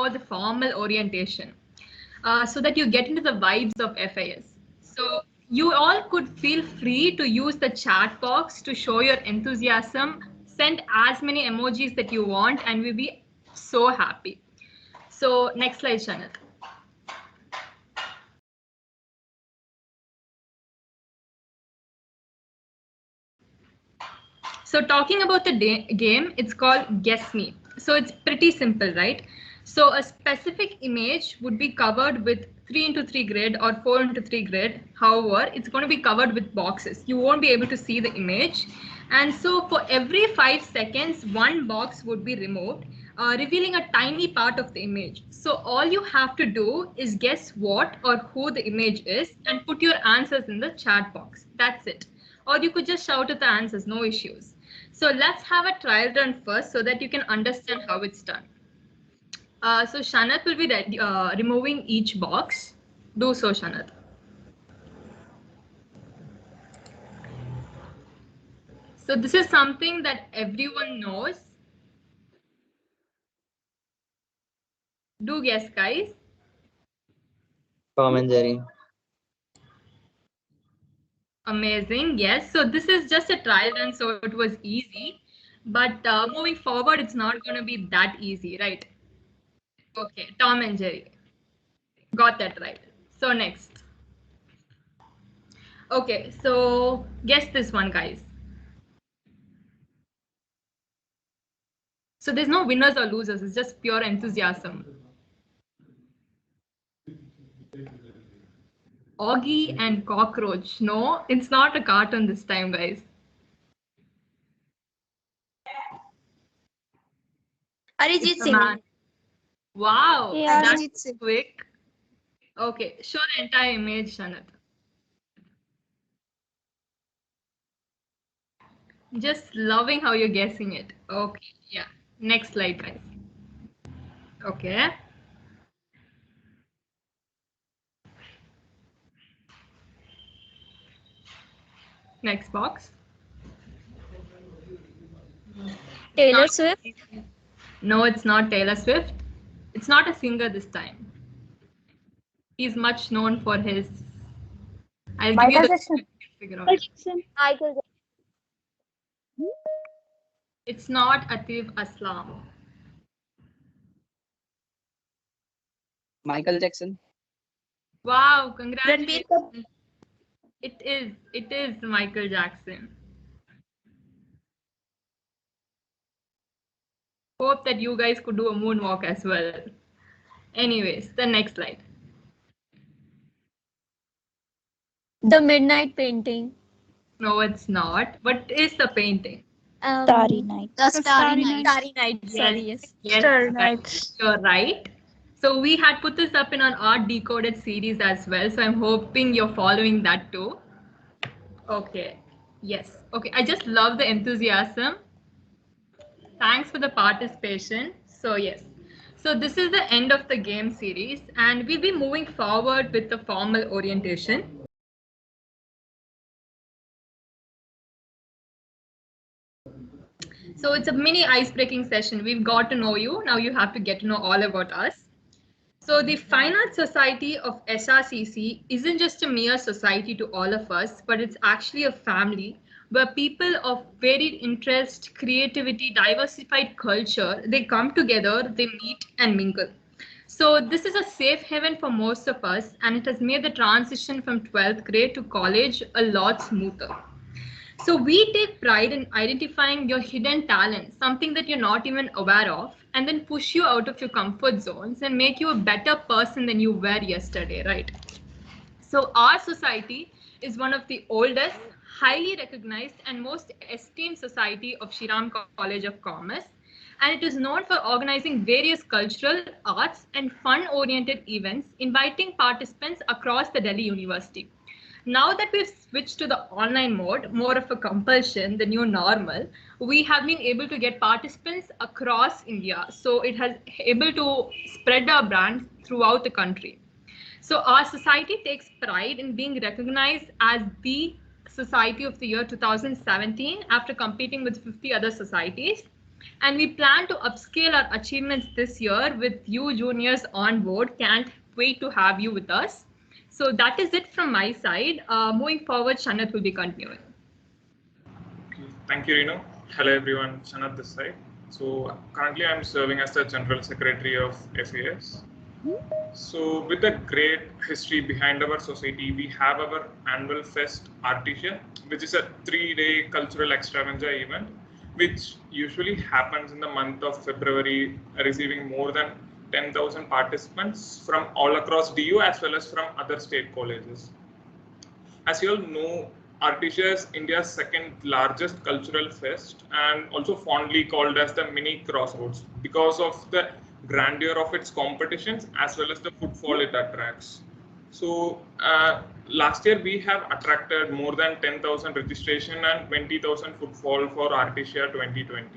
about the formal orientation so that you get into the vibes of FIS. So you all could feel free to use the chat box to show your enthusiasm, send as many emojis that you want, and we'll be so happy. So next slide, Shanat. So talking about the game, it's called Guess Me. So it's pretty simple, right? So a specific image would be covered with 3 into 3 grid or 4 into 3 grid. However, it's going to be covered with boxes. You won't be able to see the image. And so for every 5 seconds, one box would be removed, revealing a tiny part of the image. So all you have to do is guess what or who the image is and put your answers in the chat box. That's it. Or you could just shout at the answers, no issues. So let's have a trial run first so that you can understand how it's done. So Shanat will be removing each box. Do so, Shanat. So this is something that everyone knows. Do guess, guys. Tom and Jerry. Amazing. Yes. So this is just a trial run, so it was easy. But moving forward, it's not going to be that easy, right? Okay. Tom and Jerry. Got that right. So next. Okay. So guess this one, guys. So there's no winners or losers. It's just pure enthusiasm. Augie and Cockroach. No, it's not a cartoon this time, guys. Arijit It's a Singh. man. Wow, Yeah, that's Arijit Singh. quick. Okay, show the entire image, Shanat. Just loving how you're guessing it. Okay, yeah. Next slide, guys. Okay. Next box. Taylor Swift. No, it's not Taylor Swift. It's not a singer this time. He's much known for his. I'll give you the Jackson. figure out. Michael Jackson. It's not Atif Aslam. Michael Jackson. Wow, Ranbir congratulations. Kapoor. It is Michael Jackson. Hope that you guys could do a moonwalk as well. Anyways, the next slide. The Midnight Painting. No, it's not. What is the painting? Starry Night. The Starry Night. Starry Night. Sorry, yes. Yes, Starry right. Night. You're right. So we had put this up in an Art Decoded series as well. So I'm hoping you're following that too. Okay. Yes. Okay. I just love the enthusiasm. Thanks for the participation. So yes. So this is the end of the game series and we'll be moving forward with the formal orientation. So it's a mini ice-breaking session. We've got to know you. Now you have to get to know all about us. So the Fine Arts Society of SRCC isn't just a mere society to all of us, but it's actually a family where people of varied interest, creativity, diversified culture, they come together, they meet and mingle. So this is a safe haven for most of us, and it has made the transition from 12th grade to college a lot smoother. So we take pride in identifying your hidden talents, something that you're not even aware of, and then push you out of your comfort zones and make you a better person than you were yesterday, right? So our society is one of the oldest, highly recognized and most esteemed society of Shriram College of Commerce. And it is known for organizing various cultural, arts and fun-oriented events, inviting participants across the Delhi University. Now that we've switched to the online mode, more of a compulsion, the new normal, we have been able to get participants across India. So it has able to spread our brand throughout the country. So our society takes pride in being recognized as the Society of the Year 2017 after competing with 50 other societies. And we plan to upscale our achievements this year with you juniors on board. Can't wait to have you with us. So that is it from my side. Moving forward, Shanat will be continuing. Okay. Thank you, Renu. Hello, everyone. Shanat this side. So currently, I'm serving as the General Secretary of FAS. So with a great history behind our society, we have our annual fest Artesia, which is a 3-day cultural extravaganza event, which usually happens in the month of February, receiving more than 10,000 participants from all across DU as well as from other state colleges. As you all know, Artesia is India's second largest cultural fest and also fondly called as the mini crossroads because of the grandeur of its competitions as well as the footfall it attracts. So last year we have attracted more than 10,000 registration and 20,000 footfall for Artesia 2020.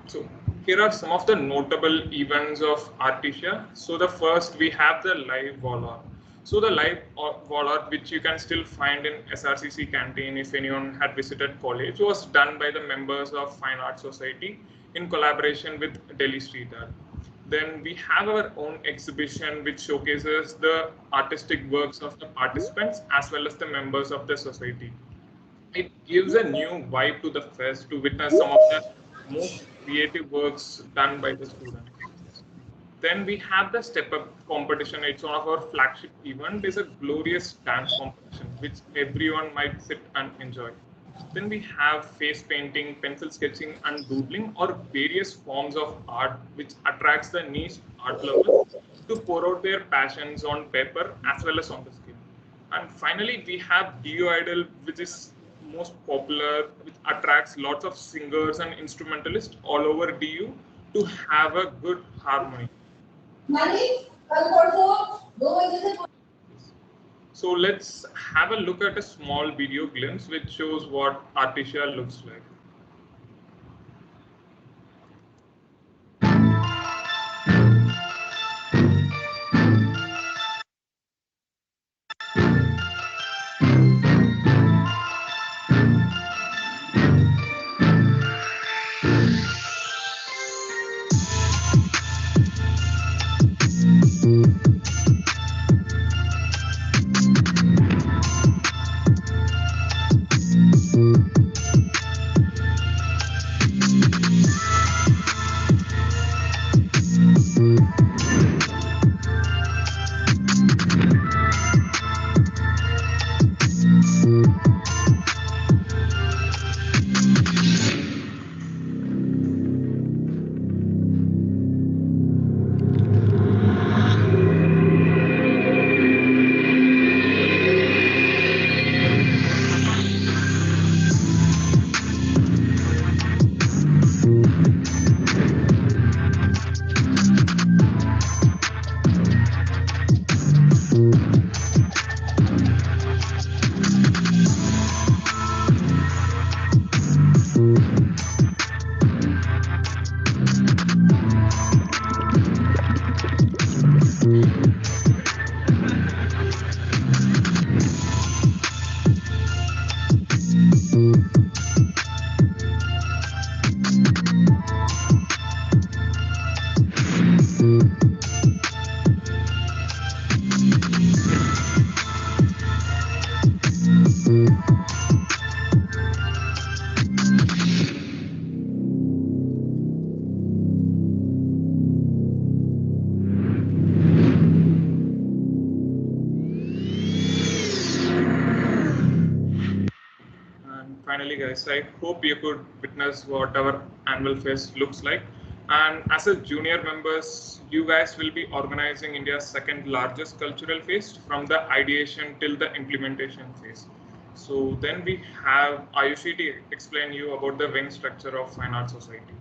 So here are some of the notable events of Artesia. So the first we have the live wall art. So the live wall art, which you can still find in SRCC canteen if anyone had visited college, was done by the members of Fine Arts Society in collaboration with Delhi Street Art. Then we have our own exhibition which showcases the artistic works of the participants as well as the members of the society. It gives a new vibe to the fest to witness some of the most creative works done by the students. Then we have the Step Up competition. It's one of our flagship event. It's a glorious dance competition which everyone might sit and enjoy. Then we have face painting, pencil sketching, and doodling, or various forms of art which attracts the niche art lovers to pour out their passions on paper as well as on the screen. And finally, we have DU Idol, which is most popular, which attracts lots of singers and instrumentalists all over DU to have a good harmony. So let's have a look at a small video glimpse which shows what Artesia looks like. Finally, guys, I hope you could witness what our annual fest looks like. And as a junior members, you guys will be organizing India's second largest cultural fest from the ideation till the implementation phase. So then we have Ayushi to explain you about the wing structure of Fine Arts Society.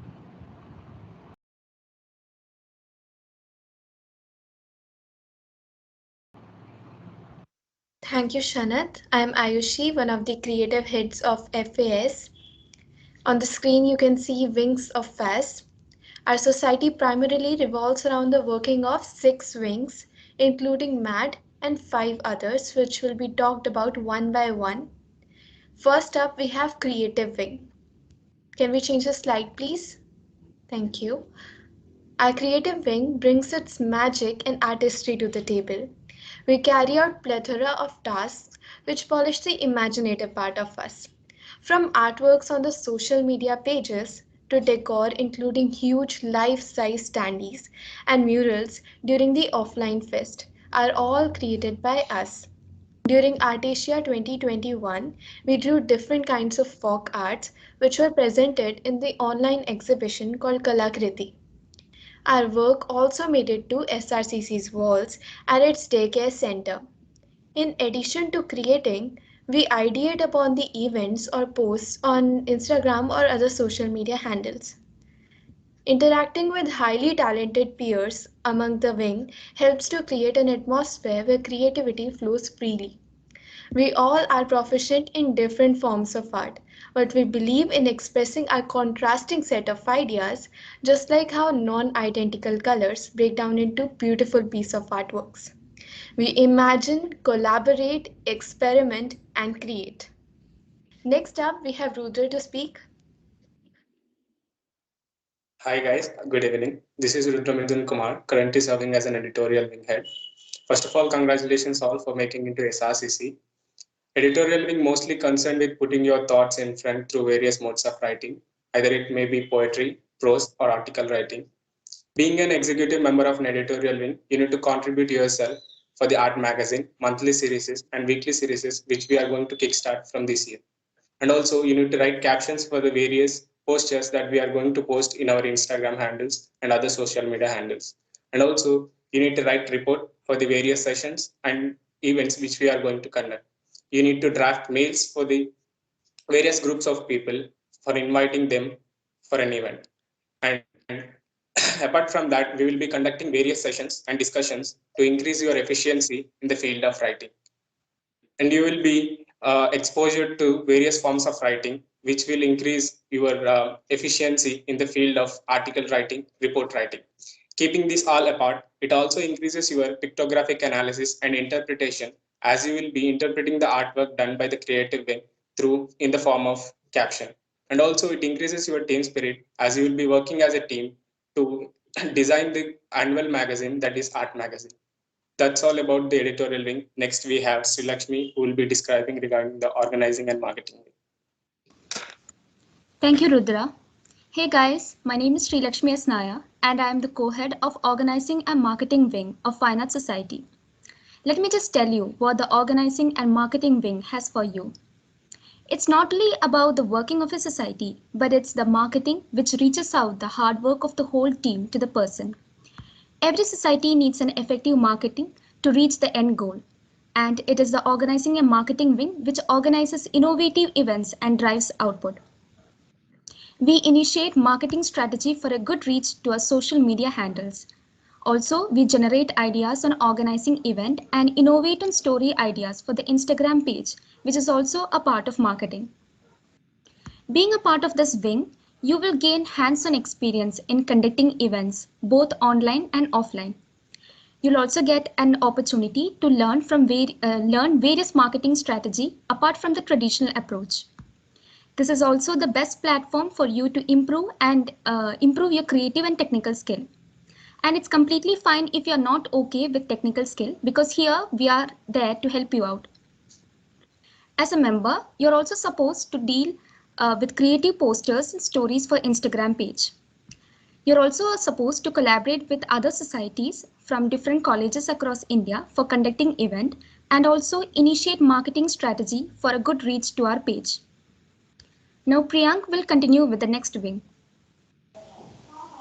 Thank you, Shanat. I am Ayushi, one of the creative heads of FAS. On the screen, you can see Wings of FAS. Our society primarily revolves around the working of 6 wings, including MAD and 5 others which will be talked about one by one. First up, we have Creative Wing. Can we change the slide, please? Thank you. Our creative wing brings its magic and artistry to the table. We carry out plethora of tasks which polish the imaginative part of us. From artworks on the social media pages to decor including huge life-size standees and murals during the offline fest are all created by us. During Artasia 2021, we drew different kinds of folk arts which were presented in the online exhibition called Kalakriti. Our work also made it to SRCC's walls at its daycare center. In addition to creating, we ideate upon the events or posts on Instagram or other social media handles. Interacting with highly talented peers among the wing helps to create an atmosphere where creativity flows freely. We all are proficient in different forms of art, but we believe in expressing our contrasting set of ideas, just like how non-identical colors break down into beautiful pieces of artworks. We imagine, collaborate, experiment, and create. Next up, we have Rudra to speak. Hi guys, good evening. This is Rudra Mithun Kumar, currently serving as an editorial wing head. First of all, congratulations all for making into SRCC. Editorial wing mostly concerned with putting your thoughts in front through various modes of writing. Either it may be poetry, prose, or article writing. Being an executive member of an editorial wing, you need to contribute yourself for the art magazine, monthly series, and weekly series, which we are going to kickstart from this year. And also, you need to write captions for the various posters that we are going to post in our Instagram handles and other social media handles. And also, you need to write report for the various sessions and events which we are going to conduct. You need to draft mails for the various groups of people for inviting them for an event. And apart from that, we will be conducting various sessions and discussions to increase your efficiency in the field of writing. And you will be exposure to various forms of writing, which will increase your efficiency in the field of article writing, report writing. Keeping this all apart, it also increases your pictographic analysis and interpretation, as you will be interpreting the artwork done by the creative wing through in the form of caption. And also it increases your team spirit, as you will be working as a team to design the annual magazine, that is art magazine. That's all about the editorial wing. Next, we have Sri Lakshmi, who will be describing regarding the organizing and marketing wing. Thank you, Rudra. Hey guys, my name is Sri Lakshmi Asnaya, and I am the co-head of Organizing and Marketing Wing of Fine Arts Society. Let me just tell you what the Organizing and Marketing Wing has for you. It's not only about the working of a society, but it's the marketing which reaches out the hard work of the whole team to the person. Every society needs an effective marketing to reach the end goal, and it is the Organizing and Marketing Wing which organizes innovative events and drives output. We initiate marketing strategy for a good reach to our social media handles. Also, we generate ideas on organizing event and innovate on story ideas for the Instagram page, which is also a part of marketing. Being a part of this wing, you will gain hands-on experience in conducting events, both online and offline. You'll also get an opportunity to learn various marketing strategy apart from the traditional approach. This is also the best platform for you to improve your creative and technical skill. And it's completely fine if you're not okay with technical skill, because here we are there to help you out. As a member, you're also supposed to deal with creative posters and stories for Instagram page. You're also supposed to collaborate with other societies from different colleges across India for conducting event, and also initiate marketing strategy for a good reach to our page. Now Priyank will continue with the next wing.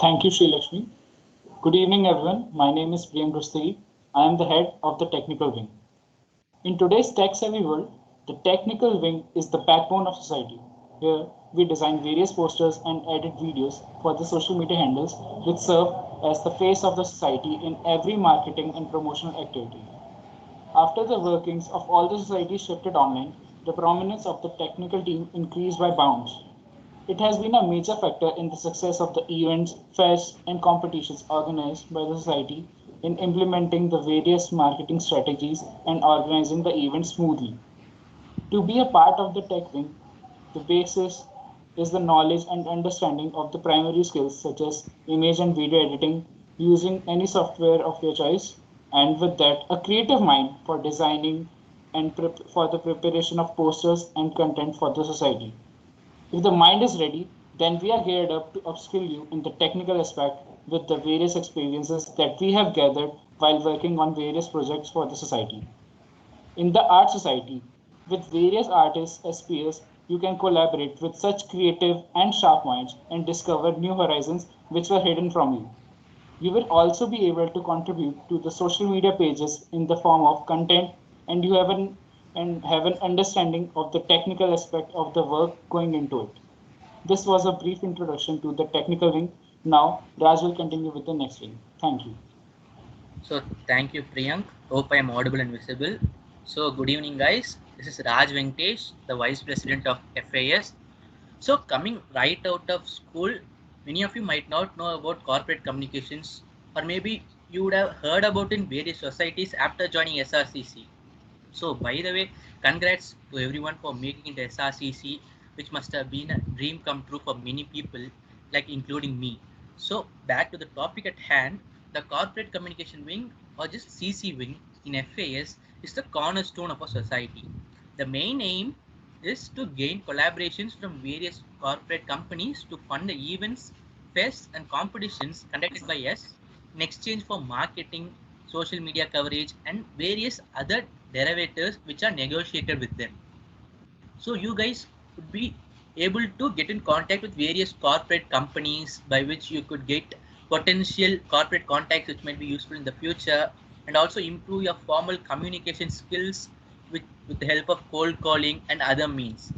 Thank you, Sri Lakshmi. Good evening, everyone. My name is Priyank Rustagi. I am the head of the technical wing. In today's tech-savvy world, the technical wing is the backbone of society. Here, we design various posters and edit videos for the social media handles which serve as the face of the society in every marketing and promotional activity. After the workings of all the societies shifted online, the prominence of the technical team increased by bounds. It has been a major factor in the success of the events, fests, and competitions organized by the society in implementing the various marketing strategies and organizing the event smoothly. To be a part of the tech wing, the basis is the knowledge and understanding of the primary skills such as image and video editing using any software of your choice, and with that, a creative mind for designing and for the preparation of posters and content for the society. If the mind is ready, then we are geared up to upskill you in the technical aspect with the various experiences that we have gathered while working on various projects for the society. In the art society, with various artists as peers, you can collaborate with such creative and sharp minds and discover new horizons which were hidden from you. You will also be able to contribute to the social media pages in the form of content, and you have an understanding of the technical aspect of the work going into it. This was a brief introduction to the technical wing. Now Raj will continue with the next wing. Thank you. So thank you, Priyank. Hope I am audible and visible. So good evening, guys. This is Raj Venkatesh, the Vice President of FAS. So coming right out of school, many of you might not know about corporate communications, or maybe you would have heard about in various societies after joining SRCC. So by the way, congrats to everyone for making it SRCC, which must have been a dream come true for many people, like including me. So back to the topic at hand, the corporate communication wing, or just CC wing in FAS, is the cornerstone of our society. The main aim is to gain collaborations from various corporate companies to fund the events, fests, and competitions conducted by us in exchange for marketing, social media coverage, and various other derivatives which are negotiated with them. So you guys would be able to get in contact with various corporate companies by which you could get potential corporate contacts which might be useful in the future, and also improve your formal communication skills with the help of cold calling and other means.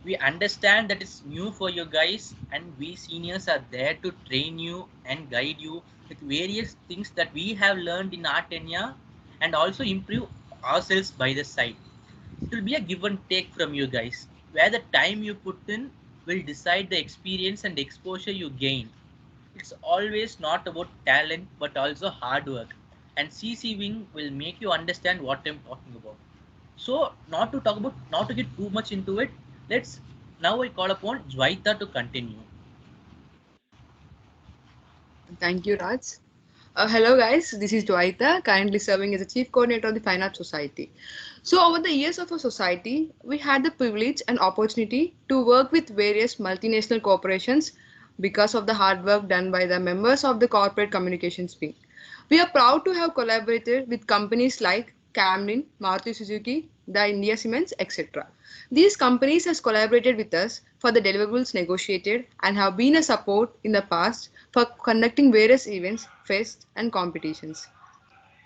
We understand that it's new for you guys, and we seniors are there to train you and guide you with various things that we have learned in our tenure, and also improve ourselves by the side. It will be a give and take from you guys, where the time you put in will decide the experience and exposure you gain. It's always not about talent but also hard work, and CC Wing will make you understand what I'm talking about. So not to get too much into it, let's now I call upon Jwaita to continue. Thank you, Raj. Hello guys, this is Dwaita, currently serving as the Chief Coordinator of the Fine Arts Society. So over the years of our society, we had the privilege and opportunity to work with various multinational corporations because of the hard work done by the members of the Corporate Communications Wing. We are proud to have collaborated with companies like Camlin, Maruti Suzuki, the India Cements, etc. These companies has collaborated with us for the deliverables negotiated and have been a support in the past for conducting various events, fests, and competitions.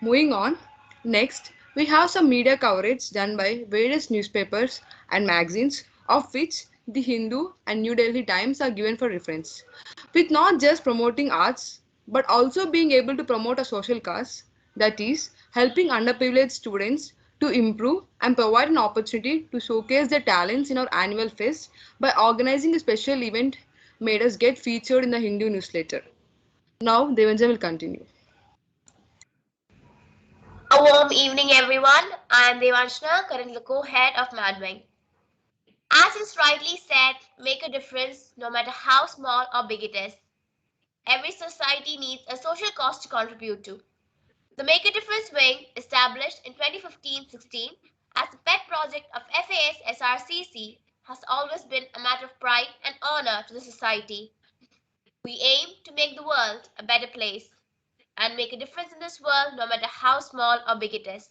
Moving on, next we have some media coverage done by various newspapers and magazines, of which the Hindu and New Delhi Times are given for reference. With not just promoting arts, but also being able to promote a social cause, that is, helping underprivileged students to improve and provide an opportunity to showcase their talents in our annual fest by organizing a special event made us get featured in the Hindu newsletter. Now, Devanja will continue. A warm evening, everyone. I am Devanshna, currently the co-head of Madwing. As is rightly said, make a difference no matter how small or big it is. Every society needs a social cause to contribute to. The Make a Difference Wing, established in 2015-16 as a pet project of FAS SRCC, has always been a matter of pride and honor to the society. We aim to make the world a better place and make a difference in this world no matter how small or big it is.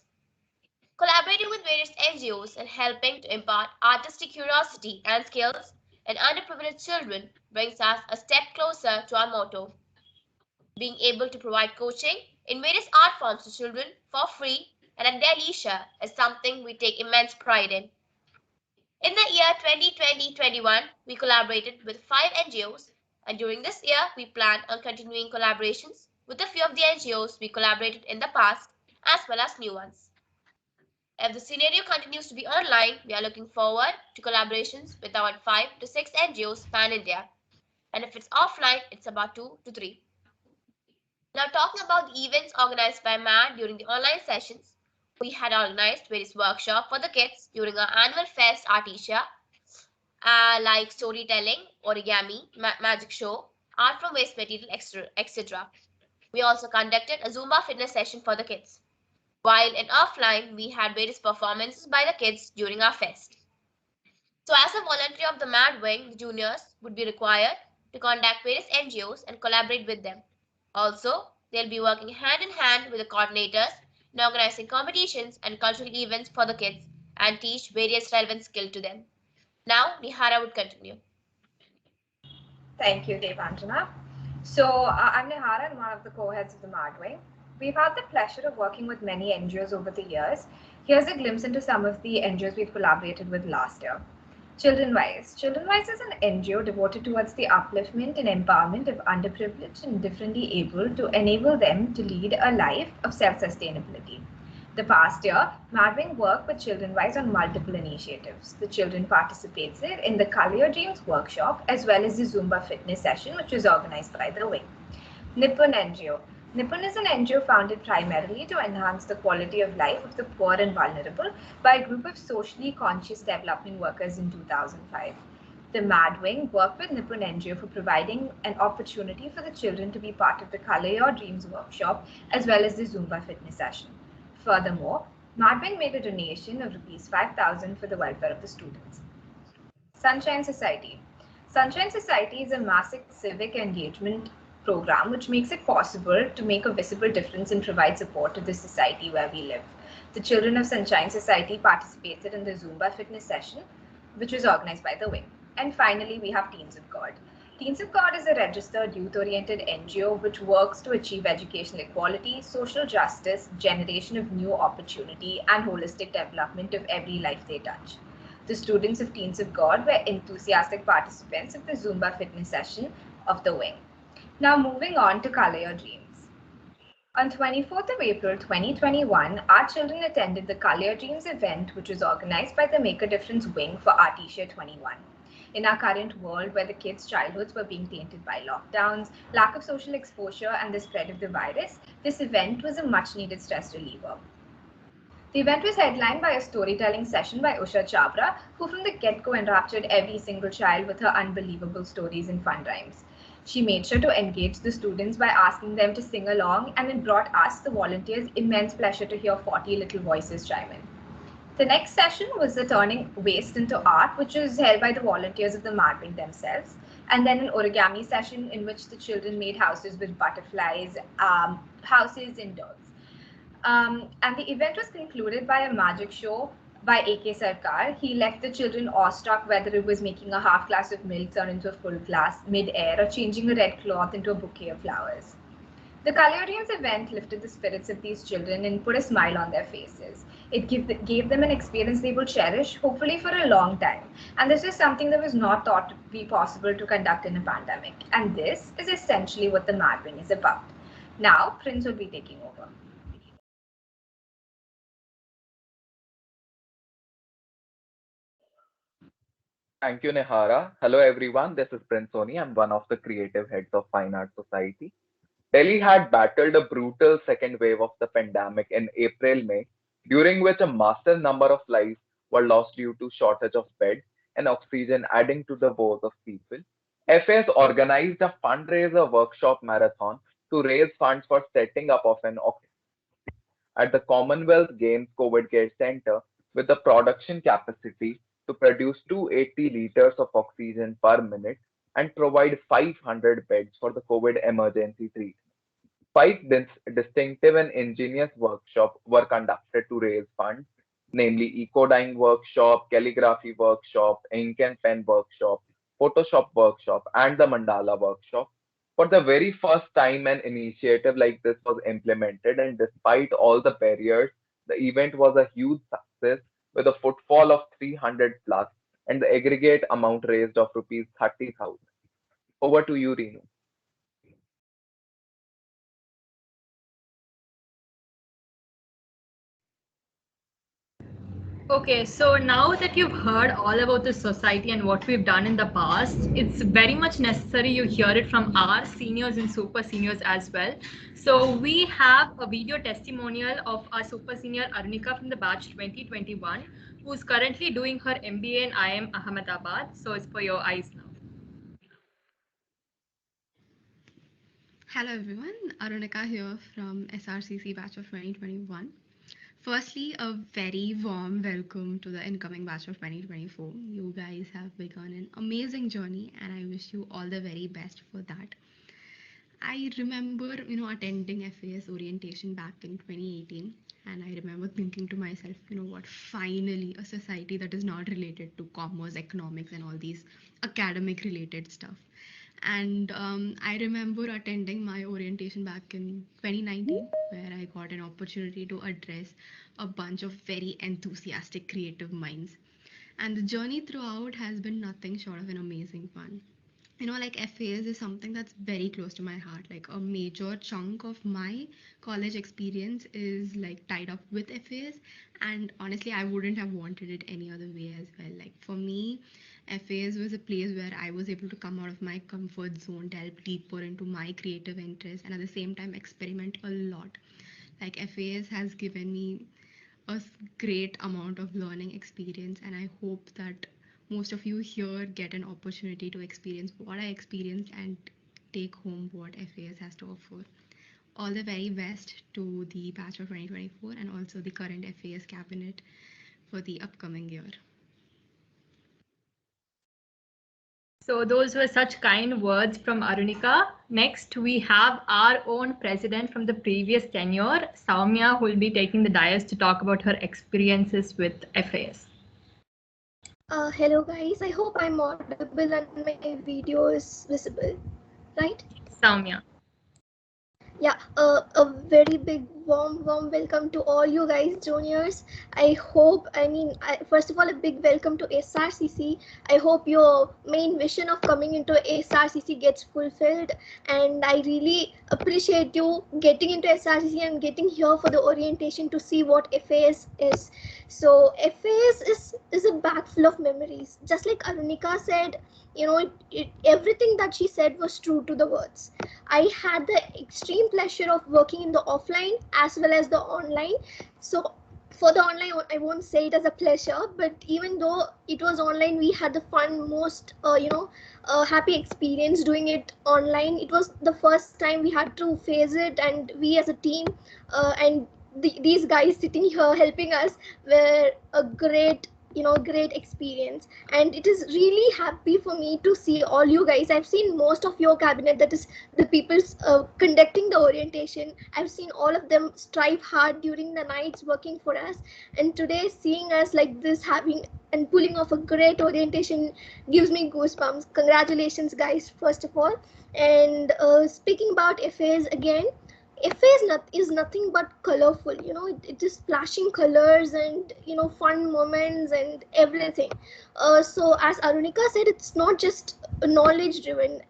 Collaborating with various NGOs and helping to impart artistic curiosity and skills in underprivileged children brings us a step closer to our motto. Being able to provide coaching in various art forms to children for free and at their leisure is something we take immense pride in. In the year 2020-21, we collaborated with 5 NGOs, and during this year, we plan on continuing collaborations with a few of the NGOs we collaborated in the past, as well as new ones. If the scenario continues to be online, we are looking forward to collaborations with about 5 to 6 NGOs pan-India. And if it's offline, it's about 2 to 3. Now, talking about the events organized by MAD during the online sessions, we had organized various workshops for the kids during our annual fest Artesia, like storytelling, origami, magic show, art from waste material, etc. We also conducted a Zumba fitness session for the kids. While in offline, we had various performances by the kids during our fest. So, as a volunteer of the MAD Wing, the juniors would be required to contact various NGOs and collaborate with them. Also, they'll be working hand in hand with the coordinators in organizing competitions and cultural events for the kids and teach various relevant skills to them. Now, Nihara would continue. Thank you, Devanjana. I'm Nihara and one of the co-heads of the MAD-Wing. We've had the pleasure of working with many NGOs over the years. Here's a glimpse into some of the NGOs we've collaborated with last year. Childrenwise. Childrenwise is an NGO devoted towards the upliftment and empowerment of underprivileged and differently able to enable them to lead a life of self-sustainability. The past year, MAD-Wing worked with Childrenwise on multiple initiatives. The children participated in the Color Your Dreams workshop as well as the Zumba fitness session, which was organized by the Wing. Nippon NGO. Nippon is an NGO founded primarily to enhance the quality of life of the poor and vulnerable by a group of socially conscious development workers in 2005. The MAD Wing worked with Nippon NGO for providing an opportunity for the children to be part of the Color Your Dreams workshop as well as the Zumba fitness session. Furthermore, MAD Wing made a donation of Rs 5,000 for the welfare of the students. Sunshine Society. Sunshine Society is a massive civic engagement program which makes it possible to make a visible difference and provide support to the society where we live. The children of Sunshine Society participated in the Zumba fitness session, which was organized by the Wing. And finally, we have Teens of God. Teens of God is a registered youth-oriented NGO which works to achieve educational equality, social justice, generation of new opportunity, and holistic development of every life they touch. The students of Teens of God were enthusiastic participants of the Zumba fitness session of the Wing. Now moving on to Color Your Dreams. On 24th of April 2021, our children attended the Color Your Dreams event, which was organized by the Make a Difference Wing for Artesia 21. In our current world where the kids' childhoods were being tainted by lockdowns, lack of social exposure, and the spread of the virus, this event was a much-needed stress reliever. The event was headlined by a storytelling session by Usha Chabra, who from the get-go enraptured every single child with her unbelievable stories and fun rhymes. She made sure to engage the students by asking them to sing along, and it brought us, the volunteers, immense pleasure to hear 40 little voices chime in. The next session was the Turning Waste into Art, which was held by the volunteers of the MAD Wing themselves. And then an origami session in which the children made houses with butterflies, houses indoors. And the event was concluded by a magic show by A.K. Sarkar. He left the children awestruck whether it was making a half glass of milk turn into a full glass mid-air or changing a red cloth into a bouquet of flowers. The Color Your Dreams event lifted the spirits of these children and put a smile on their faces. It gave them an experience they will cherish, hopefully for a long time. And this is something that was not thought to be possible to conduct in a pandemic. And this is essentially what the MAD Wing is about. Now, Prince will be taking over. Thank you, Nehara. Hello, everyone. This is Prince Soni. I'm one of the creative heads of Fine Arts Society. Delhi had battled a brutal second wave of the pandemic in April-May, during which a massive number of lives were lost due to shortage of beds and oxygen, adding to the woes of people. FAS organized a fundraiser workshop marathon to raise funds for setting up of an oxygen at the Commonwealth Games COVID Care Center with the production capacity to produce 280 liters of oxygen per minute and provide 500 beds for the COVID emergency treatment. Five distinctive and ingenious workshops were conducted to raise funds, namely eco-dyeing workshop, calligraphy workshop, ink and pen workshop, Photoshop workshop, and the mandala workshop. For the very first time, an initiative like this was implemented, and despite all the barriers, the event was a huge success with a footfall of 300 plus and the aggregate amount raised of rupees 30,000. Over to you, Reenu. Okay, so now that you've heard all about the society and what we've done in the past, it's very much necessary you hear it from our seniors and super seniors as well. So we have a video testimonial of our super senior Arunika from the batch 2021, who's currently doing her MBA in IIM Ahmedabad. So it's for your eyes now. Hello everyone, Arunika here from SRCC batch of 2021. Firstly, a very warm welcome to the incoming batch of 2024. You guys have begun an amazing journey and I wish you all the very best for that. I remember, attending FAS orientation back in 2018 and I remember thinking to myself, what, finally a society that is not related to commerce, economics and all these academic related stuff. And I remember attending my orientation back in 2019, where I got an opportunity to address a bunch of very enthusiastic creative minds. And the journey throughout has been nothing short of an amazing one. Like FAS is something that's very close to my heart. Like a major chunk of my college experience is like tied up with FAS. And honestly, I wouldn't have wanted it any other way as well. Like for me, FAS was a place where I was able to come out of my comfort zone, delve deeper into my creative interests, and at the same time experiment a lot. Like FAS has given me a great amount of learning experience, and I hope that most of you here get an opportunity to experience what I experienced and take home what FAS has to offer. All the very best to the batch of 2024 and also the current FAS cabinet for the upcoming year. So those were such kind words from Arunika. Next, we have our own president from the previous tenure, Soumya, who will be taking the dais to talk about her experiences with FAS. Hello guys, I hope I'm audible and my video is visible, right? Soumya. Yeah, a very big warm welcome to all you guys juniors. First of all, a big welcome to SRCC. I hope your main vision of coming into SRCC gets fulfilled, and I really appreciate you getting into SRCC and getting here for the orientation to see what FAS is. So FAS is a bag full of memories. Just like Arunika said, everything that she said was true to the words. I had the extreme pleasure of working in the offline as well as the online. So for the online, I won't say it as a pleasure, but even though it was online, we had the fun, most happy experience doing it online. It was the first time we had to face it, and we as a team and these guys sitting here helping us were a great experience, and it is really happy for me to see all you guys. I've seen most of your cabinet, that is the people conducting the orientation. I've seen all of them strive hard during the nights working for us, and today seeing us like this, having and pulling off a great orientation gives me goosebumps. Congratulations guys, first of all. And speaking about FAs again, FA is nothing but colorful. It is flashing colors and fun moments and everything. So as Arunika said, it's not just knowledge driven.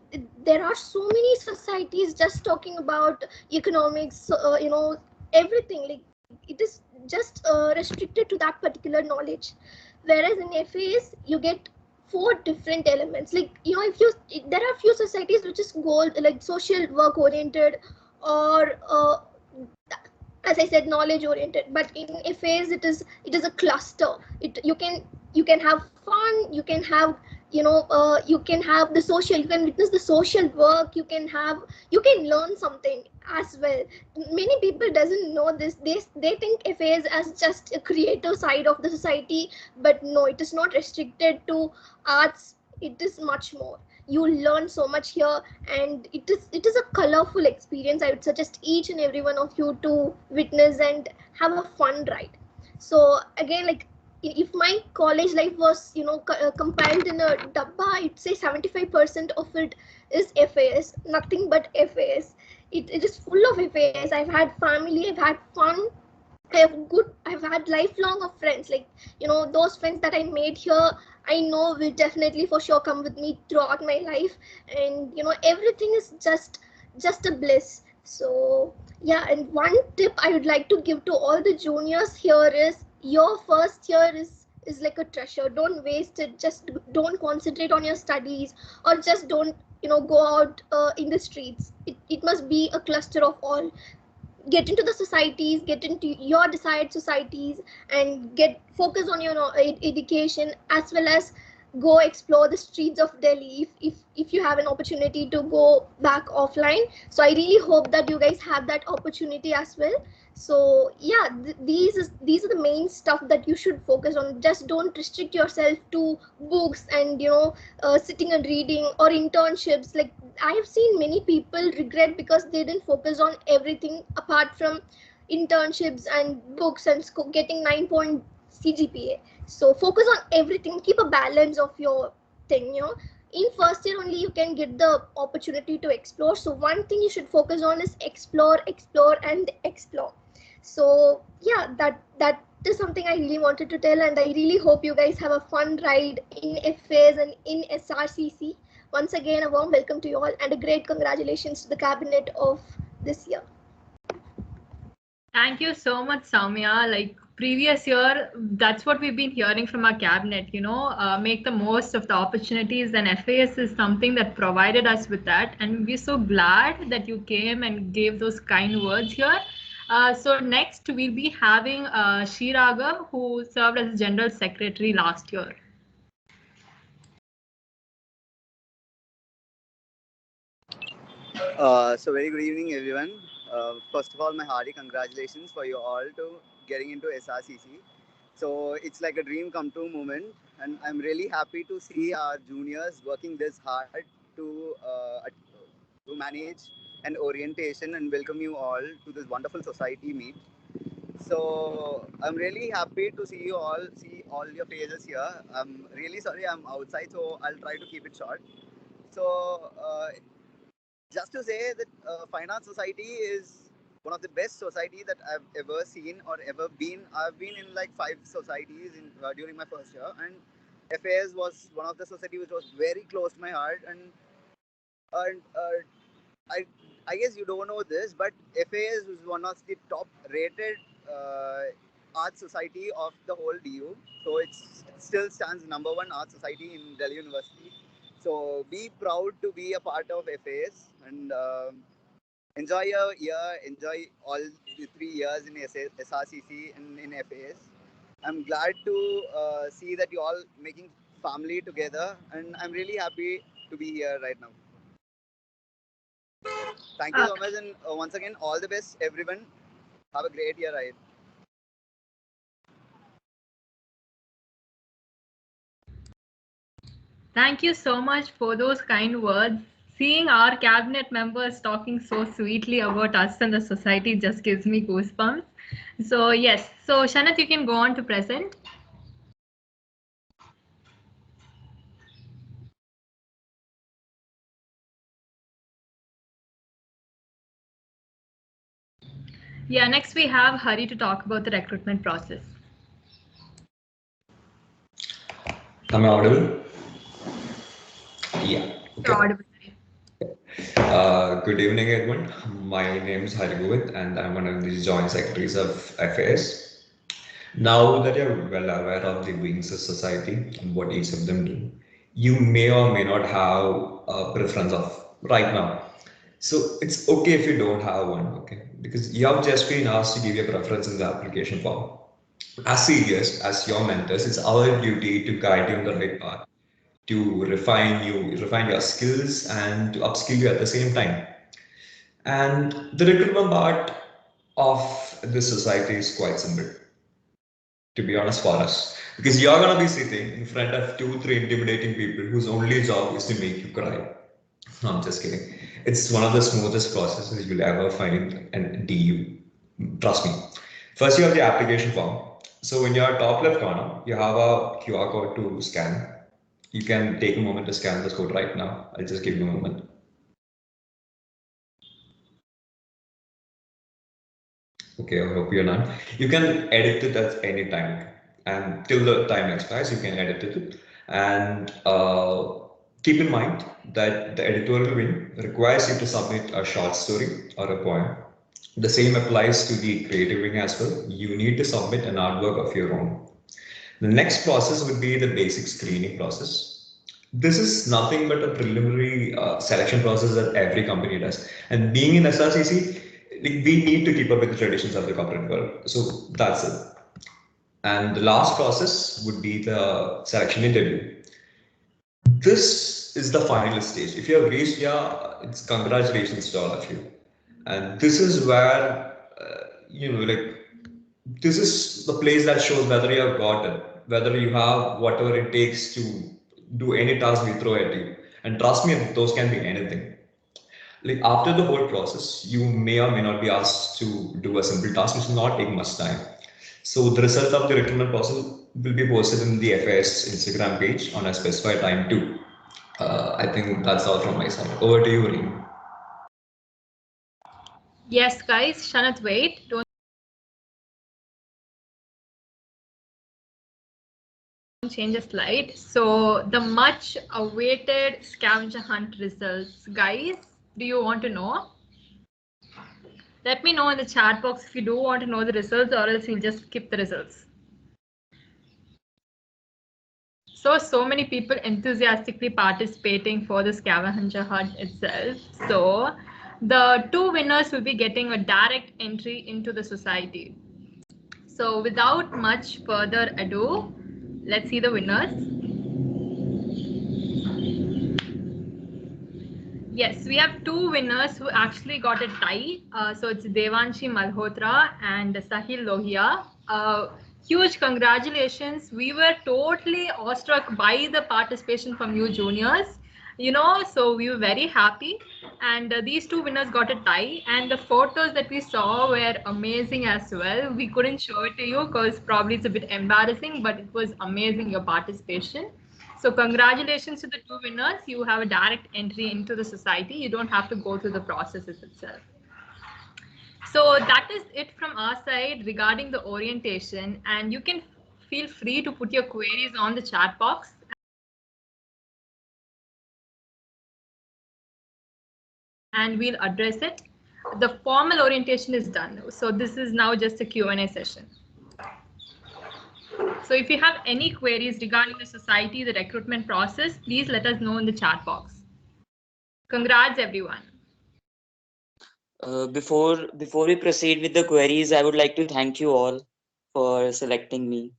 There are so many societies just talking about economics, everything. Like it is just restricted to that particular knowledge, whereas in FAs you get 4 different elements. Like there are few societies which is like social work oriented, or as I said, knowledge oriented. But in FAs it is a cluster. You can have fun, you can have you can have the social, you can witness the social work, you can learn something as well. Many people doesn't know this. They think FAs as just a creative side of the society, but no, it is not restricted to arts. It is much more. You learn so much here, and it is a colorful experience. I would suggest each and every one of you to witness and have a fun ride. So again, like if my college life was compiled in a dabba, I'd say 75% of it is FAS, nothing but FAS. It is full of FAS. I've had family, I've had fun, I've had lifelong of friends. Like those friends that I made here, I know will definitely for sure come with me throughout my life, and everything is just a bliss. So yeah, and one tip I would like to give to all the juniors here is, your first year is like a treasure. Don't waste it. Just don't concentrate on your studies, or just don't go out in the streets. It must be a cluster of all. Get into the societies, get into your desired societies, and get focus on your education, as well as go explore the streets of Delhi if you have an opportunity to go back offline. So I really hope that you guys have that opportunity as well. So yeah, these are the main stuff that you should focus on. Just don't restrict yourself to books and sitting and reading or internships. Like, I have seen many people regret because they didn't focus on everything apart from internships and books and getting 9 point CGPA. So focus on everything. Keep a balance of your thing. In first year only you can get the opportunity to explore. So one thing you should focus on is explore, and explore. So yeah, that is something I really wanted to tell, and I really hope you guys have a fun ride in FAs and in SRCC. Once again, a warm welcome to you all, and a great congratulations to the cabinet of this year. Thank you so much, Soumya. Like previous year, that's what we've been hearing from our cabinet, make the most of the opportunities, and FAS is something that provided us with that. And we're so glad that you came and gave those kind words here. So next we'll be having Shiraghav, who served as General Secretary last year. So very good evening, everyone. First of all, my hearty congratulations for you all to getting into SRCC. So it's like a dream come true moment, and I'm really happy to see our juniors working this hard to manage an orientation and welcome you all to this wonderful society meet. So I'm really happy to see all your faces here. I'm really sorry I'm outside, so I'll try to keep it short. So just to say that Fine Arts Society is one of the best society that I've ever seen or ever been. I've been in like 5 societies during my first year, and FAS was one of the society which was very close to my heart. And I guess you don't know this, but FAS was one of the top rated art society of the whole DU. So it still stands #1 art society in Delhi University. So be proud to be a part of FAS, and enjoy your year, enjoy all the 3 years in SRCC and in FAS. I'm glad to see that you all making family together, and I'm really happy to be here right now. Thank you so much, and once again, all the best, everyone. Have a great year ahead. Thank you so much for those kind words. Seeing our cabinet members talking so sweetly about us and the society just gives me goosebumps. So yes, so Shanath, you can go on to present. Yeah, next we have Hari to talk about the recruitment process. Am I audible? Yeah. Okay. You're audible. Good evening, everyone. My name is Hari Govit, and I'm one of the joint secretaries of FAS. Now that you're well aware of the wings of society and what each of them do, you may or may not have a preference of right now. So it's okay if you don't have one, okay? Because you have just been asked to give your preference in the application form. As seniors, as your mentors, it's our duty to guide you on the right path, to refine your skills, and to upskill you at the same time. And the recruitment part of this society is quite simple, to be honest, for us, because you're going to be sitting in front of 2-3 intimidating people whose only job is to make you cry. No, I'm just kidding. It's one of the smoothest processes you'll ever find in DU. Trust me. First, you have the application form. So in your top left corner, you have a QR code to scan. You can take a moment to scan this code right now. I'll just give you a moment. Okay, I hope you're not. You can edit it at any time, and till the time expires, you can edit it. And keep in mind that the editorial wing requires you to submit a short story or a poem The same applies to the creative wing as well. You need to submit an artwork of your own. The next process would be the basic screening process. This is nothing but a preliminary selection process that every company does. And being in SRCC, we need to keep up with the traditions of the corporate world. So that's it. And the last process would be the selection interview. This is the final stage. If you have reached here, it's congratulations to all of you. And this is where, this is the place that shows whether you have got it, whether you have whatever it takes to do any task we throw at you. And trust me, those can be anything. Like after the whole process, you may or may not be asked to do a simple task, which will not take much time. So the result of the recruitment process will be posted in the FAS Instagram page on a specified time too. I think that's all from my side. Over to you, Reem. Yes, guys, Shanath, wait. Don't change the slide. So the much awaited scavenger hunt results. Guys, do you want to know? Let me know in the chat box if you do want to know the results, or else you'll just skip the results. So many people enthusiastically participating for the scavenger hunt itself. So the 2 winners will be getting a direct entry into the society. So without much further ado, let's see the winners. Yes, we have 2 winners who actually got a tie. So it's Devanshi Malhotra and Sahil Lohia. Huge congratulations. We were totally awestruck by the participation from you juniors. So we were very happy. And these 2 winners got a tie. And the photos that we saw were amazing as well. We couldn't show it to you because probably it's a bit embarrassing, but it was amazing, your participation. So congratulations to the 2 winners. You have a direct entry into the society. You don't have to go through the processes itself. So that is it from our side regarding the orientation. And you can feel free to put your queries on the chat box. And we'll address it. The formal orientation is done. So this is now just a Q&A session. So if you have any queries regarding the society, the recruitment process, please let us know in the chat box. Congrats, everyone. Before we proceed with the queries, I would like to thank you all for selecting me.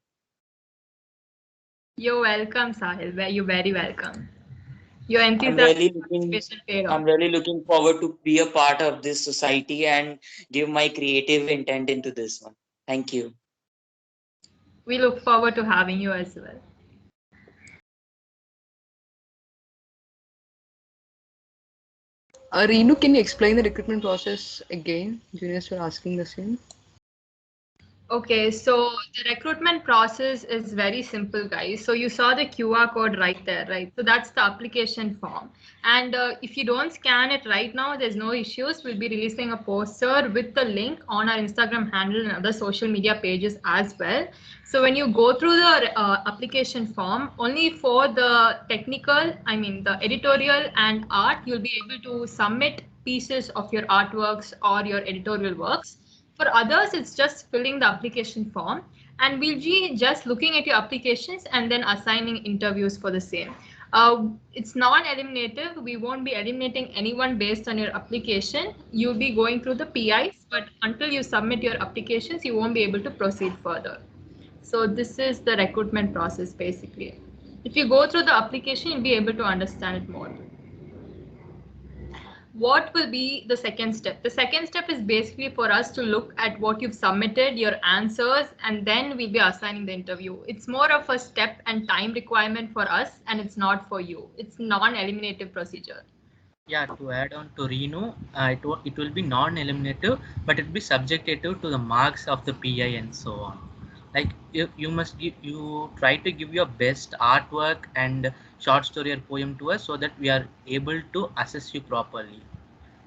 You're welcome, Sahil. You're very welcome. Your enthusiasm. I'm really looking forward to be a part of this society and give my creative intent into this one. Thank you. We look forward to having you as well. Reenu, can you explain the recruitment process again? Juniors were asking the same. Okay, so the recruitment process is very simple, guys. So you saw the QR code right there, right? So that's the application form. And if you don't scan it right now, there's no issues. We'll be releasing a poster with the link on our Instagram handle and other social media pages as well. So when you go through the application form, only for the technical, the editorial and art, you'll be able to submit pieces of your artworks or your editorial works. For others, it's just filling the application form, and we'll be just looking at your applications and then assigning interviews for the same. It's non-eliminative. We won't be eliminating anyone based on your application. You'll be going through the PIs, but until you submit your applications, you won't be able to proceed further. So this is the recruitment process, basically. If you go through the application, you'll be able to understand it more. What will be the second step? The second step is basically for us to look at what you've submitted, your answers, and then we'll be assigning the interview. It's more of a step and time requirement for us, and it's not for you. It's non-eliminative procedure. Yeah, to add on to Reenu, it will be non-eliminative, but it will be subjective to the marks of the PI and so on. Like you try to give your best artwork and short story or poem to us so that we are able to assess you properly.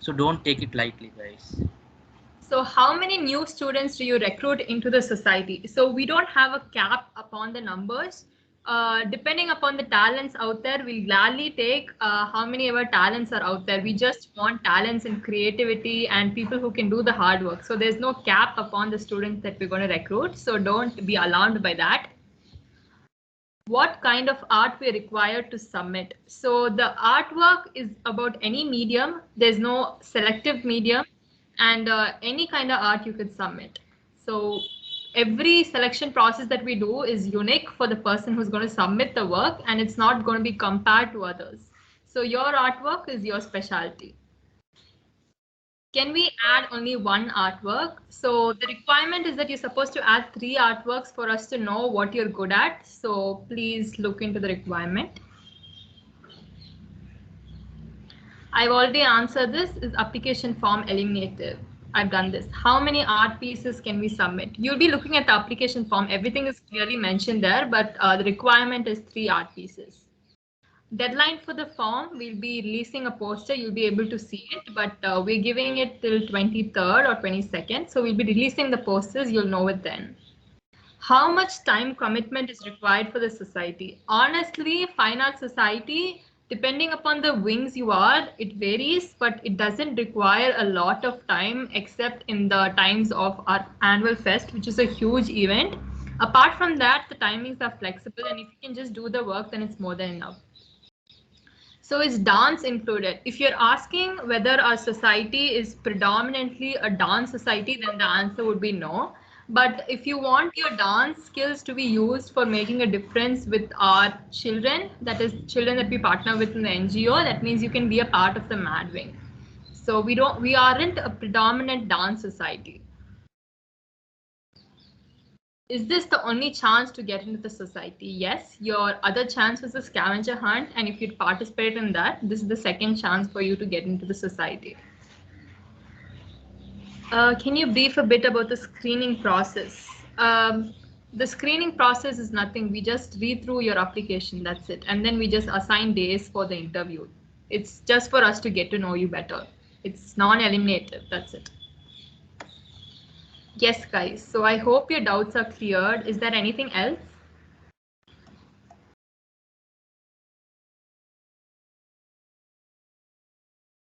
So don't take it lightly, guys. So how many new students do you recruit into the society? So we don't have a cap upon the numbers. depending upon the talents out there, we'll gladly take how many ever talents are out there. We just want talents in creativity and people who can do the hard work. So there's no cap upon the students that we're going to recruit. So don't be alarmed by that. What kind of art we're required to submit? So the artwork is about any medium. There's no selective medium, and any kind of art you could submit. So every selection process that we do is unique for the person who's going to submit the work, and it's not going to be compared to others. So your artwork is your specialty. Can we add only one artwork? So the requirement is that you're supposed to add 3 artworks for us to know what you're good at. So please look into the requirement. I've already answered this. Is application form eliminative? I've done this. How many art pieces can we submit? You'll be looking at the application form. Everything is clearly mentioned there, but the requirement is 3 art pieces. Deadline for the form, we'll be releasing a poster. You'll be able to see it, but we're giving it till 23rd or 22nd. So we'll be releasing the posters. You'll know it then. How much time commitment is required for the society? Honestly, Fine Arts Society, depending upon the wings you are, it varies, but it doesn't require a lot of time except in the times of our annual fest, which is a huge event. Apart from that, the timings are flexible, and if you can just do the work, then it's more than enough. So is dance included? If you're asking whether our society is predominantly a dance society, then the answer would be no. But if you want your dance skills to be used for making a difference with our children, that is children that we partner with in the NGO, that means you can be a part of the Mad Wing. So we aren't a predominant dance society. Is this the only chance to get into the society? Yes, your other chance was a scavenger hunt, and if you participate in that, this is the second chance for you to get into the society. Can you brief a bit about the screening process? The screening process is nothing. We just read through your application, that's it. And then we just assign days for the interview. It's just for us to get to know you better. It's non-eliminative, that's it. Yes, guys. So I hope your doubts are cleared. Is there anything else?